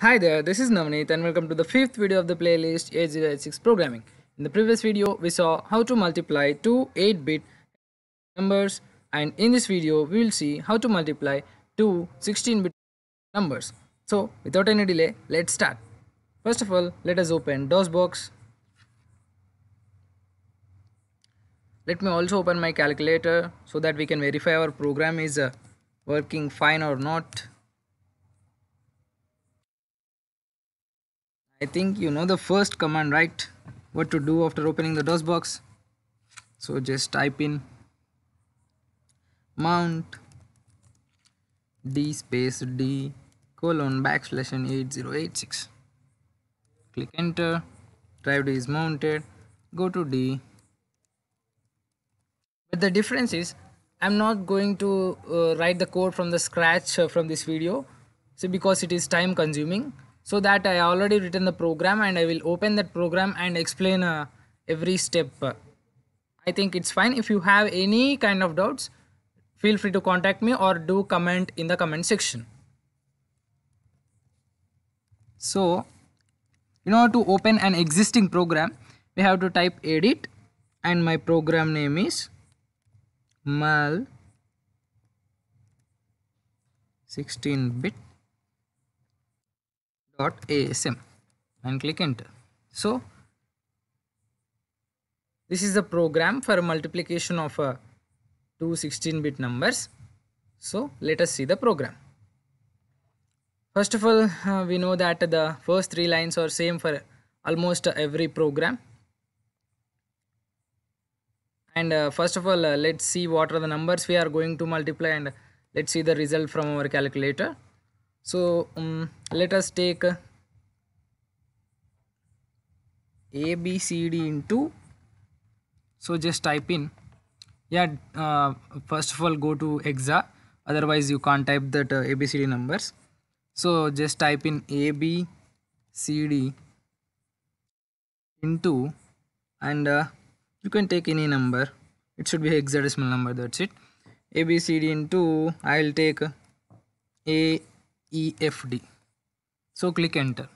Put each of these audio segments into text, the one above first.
Hi there, this is Navneet and welcome to the fifth video of the playlist 8086 Programming. In the previous video, we saw how to multiply two 8-bit numbers, and in this video, we will see how to multiply two 16-bit numbers. So, without any delay, let's start. First of all, let us open DOSBox. Let me also open my calculator so that we can verify our program is working fine or not. I think you know the first command, right? What to do after opening the DOS box. So just type in mount d space d colon backslash n 8086. Click enter. Drive D is mounted. Go to D. But the difference is I'm not going to write the code from the scratch from this video. So because it is time consuming. So that I already written the program and I will open that program and explain every step. I think it's fine. If you have any kind of doubts, feel free to contact me or do comment in the comment section. So in order to open an existing program, we have to type edit and my program name is mul 16-bit .asm and click enter. So this is the program for multiplication of two 16-bit numbers. So let us see the program. First of all, we know that the first three lines are same for almost every program. And first of all, let's see what are the numbers we are going to multiply, and let's see the result from our calculator. So let us take A, B, C, D into. So just type in, first of all go to exa, otherwise you can't type that ABCD numbers. So just type in ABCD into, and you can take any number, it should be hexadecimal number, that's it. ABCD into, I'll take AEFD. So click enter.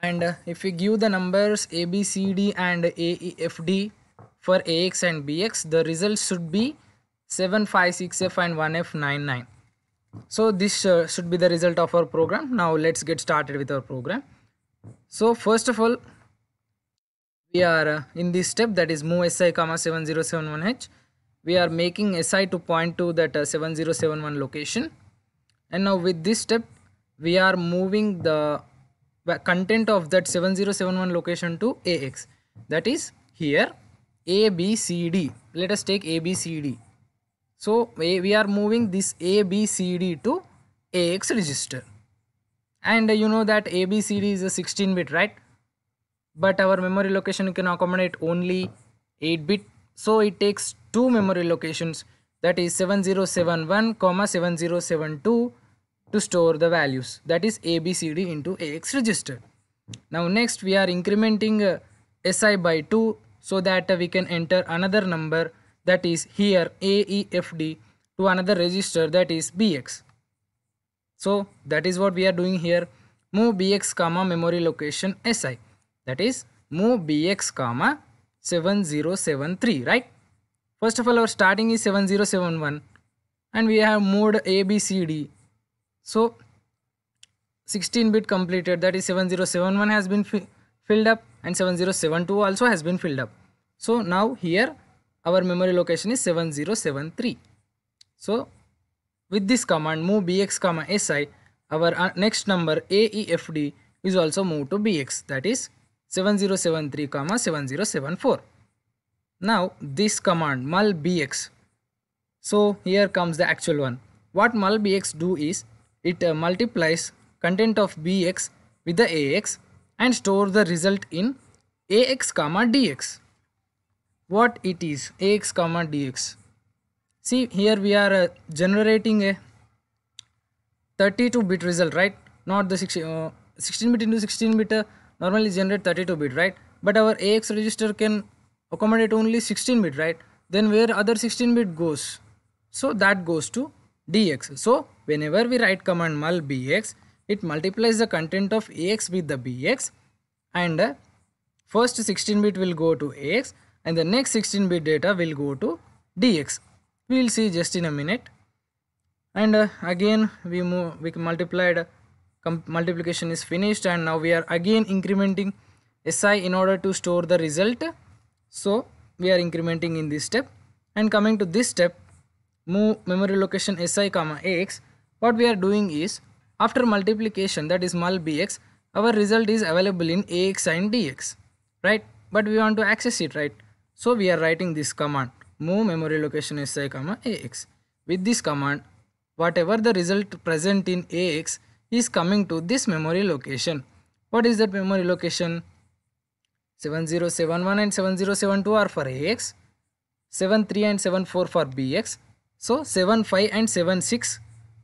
And if we give the numbers ABCD and AEFD for AX and BX, the result should be 756F and 1F99. So this should be the result of our program. Now let's get started with our program. So first of all, we are in this step, that is move SI comma 7071H. We are making SI to point to that 7071 location. And now with this step, we are moving the content of that 7071 location to AX. That is here ABCD. Let us take ABCD. So we are moving this ABCD to AX register. And you know that ABCD is a 16-bit, right? But our memory location can accommodate only 8-bit. So it takes two memory locations, that is 7071, 7072 to store the values, that is ABCD into AX register. Now next we are incrementing SI by 2 so that we can enter another number, that is here AEFD, to another register, that is BX. So that is what we are doing here. Move BX comma memory location SI, that is move BX comma 7073, right? First of all, our starting is 7071 and we have moved ABCD. So 16-bit completed, that is 7071 has been filled up and 7072 also has been filled up. So now here our memory location is 7073. So with this command move BX comma SI, our next number AEFD is also moved to BX, that is 7073 comma 7074. Now this command mul BX. So here comes the actual one. What mul BX do is it multiplies content of BX with the AX and store the result in AX comma DX. What it is AX comma DX? See here we are generating a 32-bit result, right? Not the 16-bit into 16-bit normally generate 32-bit, right? But our AX register can accommodate only 16-bit, right? Then where other 16-bit goes? So that goes to dx. So whenever we write command mul bx, it multiplies the content of AX with the BX, and first 16 bit will go to AX and the next 16 bit data will go to DX. We will see just in a minute. And again we multiplied, multiplication is finished, and now we are again incrementing SI in order to store the result. So we are incrementing in this step, and coming to this step, move memory location SI comma AX. What we are doing is, after multiplication, that is mul BX, our result is available in AX and DX, right? But we want to access it, right? So we are writing this command, move memory location SI comma AX. With this command, whatever the result present in AX is coming to this memory location. What is that memory location? 7071 and 7072 are for AX, 73 and 74 for BX. So 75 and 76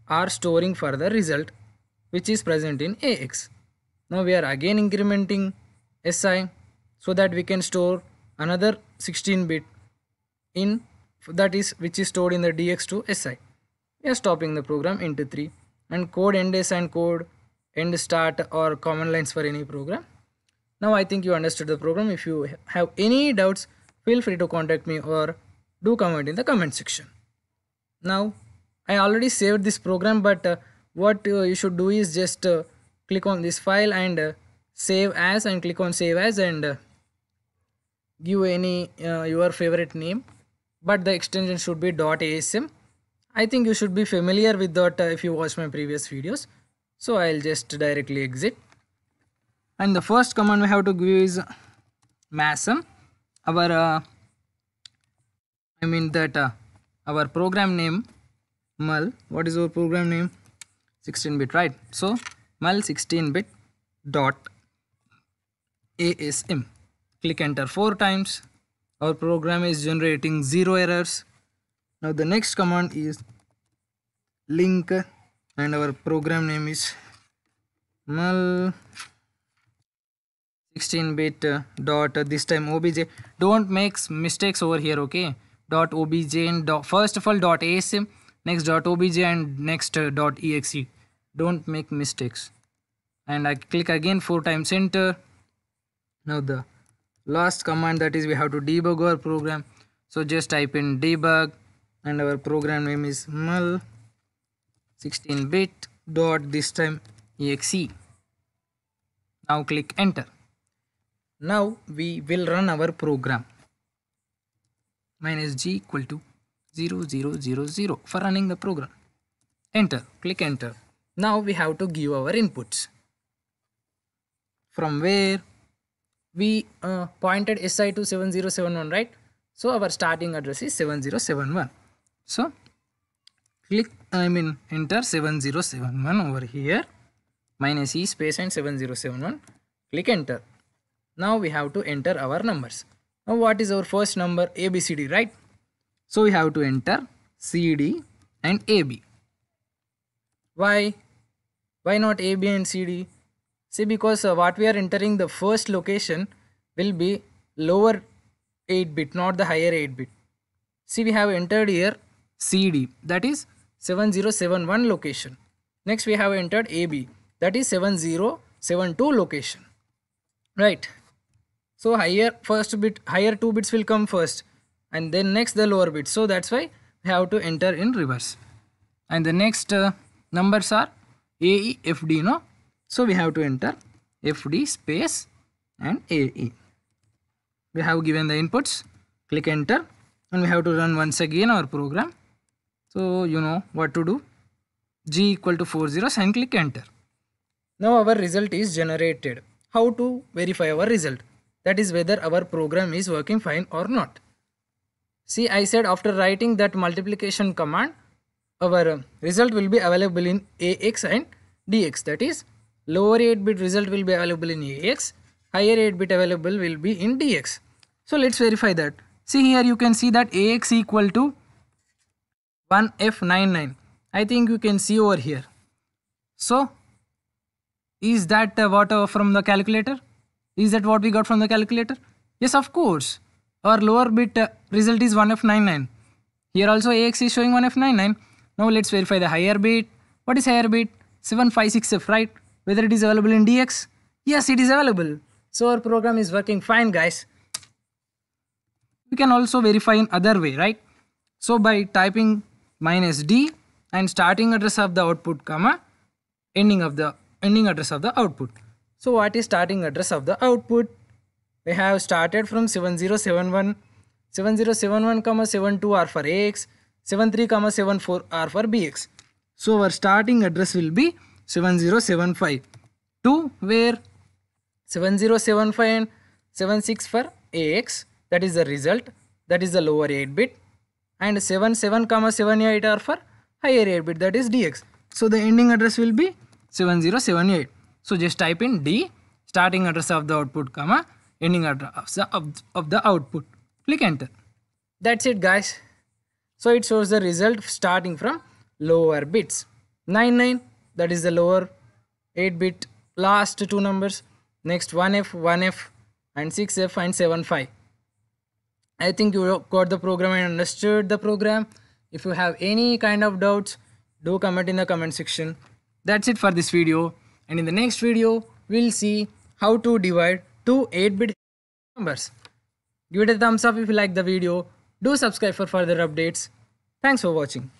are storing for the result which is present in AX. Now we are again incrementing SI so that we can store another 16 bit in, that is which is stored in the DX to SI. We are stopping the program into 3, and code endes and code end start or command lines for any program. Now I think you understood the program. If you have any doubts, feel free to contact me or do comment in the comment section. Now I already saved this program, but what you should do is just click on this file and save as, and click on save as, and give any your favorite name, but the extension should be .asm. I think you should be familiar with that if you watch my previous videos. So I'll just directly exit, and the first command we have to give is masm. Our our program name mul. What is our program name? 16-bit, right? So mul 16-bit dot asm. Click enter 4 times. Our program is generating 0 errors. Now the next command is link, and our program name is mul 16-bit dot this time obj. Don't make mistakes over here, okay? Dot obj and first of all dot asm, next dot obj, and next dot exe. Don't make mistakes. And I click again 4 times enter. Now the last command, that is we have to debug our program. So just type in debug, and our program name is mul 16-bit dot this time exe. Now click enter. Now we will run our program. Minus g equal to 0000 for running the program. Enter. Click enter. Now we have to give our inputs. From where we pointed SI to 7071, right? So our starting address is 7071. So click enter 7071 over here, minus e space and 7071. Click enter. Now we have to enter our numbers. Now what is our first number? ABCD, right? So we have to enter CD and AB. Why not AB and CD? See, because what we are entering, the first location will be lower 8-bit, not the higher 8-bit. See, we have entered here CD, that is 7071 location. Next we have entered AB, that is 7072 location, right? So higher 2 bits will come first, and then next the lower bit. So that's why we have to enter in reverse. And the next numbers are AE, FD, no? So we have to enter FD space and AE. We have given the inputs. Click enter, and we have to run once again our program. So you know what to do. G equal to 4 zeros and click enter. Now our result is generated. How to verify our result? That is whether our program is working fine or not. See, I said after writing that multiplication command, our result will be available in AX and DX. That is, lower 8-bit result will be available in AX, higher 8-bit available will be in DX. So let's verify that. See, here you can see that AX equal to 1F99. I think you can see over here. So is that what from the calculator? Is that what we got from the calculator? Yes, of course. Our lower bit result is 1F99. Here also AX is showing 1F99. Now let's verify the higher bit. What is higher bit? 756F, right? Whether it is available in DX? Yes, it is available. So our program is working fine, guys. We can also verify in other way, right? So by typing -d and starting address of the output, comma, ending address of the output. So what is starting address of the output? We have started from 7071, 7071, 72 are for AX, 73, 74 are for BX. So our starting address will be 7075 to where 7075 and 76 for AX, that is the result, that is the lower 8 bit, and 77, 78 are for higher 8 bit, that is DX. So the ending address will be 7078. So just type in D, starting address of the output, comma, ending address of the output. Click enter. That's it, guys. So it shows the result starting from lower bits. 99, that is the lower 8 bit, last two numbers. Next 1F, 1F, and 6F and 75. I think you got the program and understood the program. If you have any kind of doubts, do comment in the comment section. That's it for this video, and in the next video we'll see how to divide two 8-bit numbers. Give it a thumbs up if you like the video. Do subscribe for further updates. Thanks for watching.